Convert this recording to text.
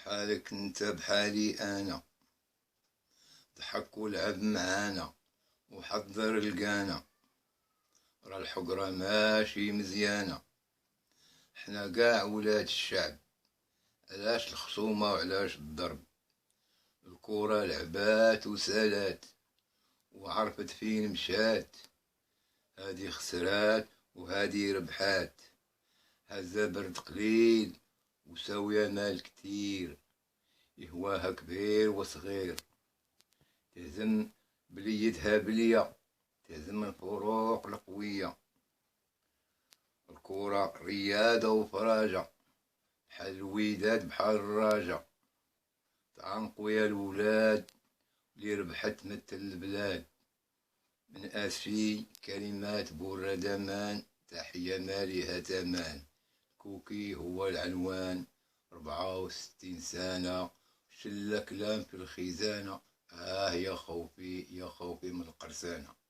بحالك انت بحالي انا، ضحك ولعب معانا وحضر القانا، راه الحقرة ماشي مزيانة، حنا قاع ولاد الشعب، علاش الخصومة وعلاش الضرب؟ الكورة لعبات وسالات وعرفت فين مشات، هادي خسرات وهادي ربحات، هزا برد قليل وساوية مال كتير، يهواها كبير وصغير، تهزم بليتها بلية، تهزم الفروق القوية. الكورة رياضة وفراجة، بحال الوداد بحال الراجة، تعنقوا يا الولاد اللي ربحت تمثل البلاد. من آسفي كلمات بورة مان، تحية مالها تمان، كوكي هو العنوان، 64 سنة، شلة كلام في الخزانة، يا خوفي يا خوفي من القرسانة.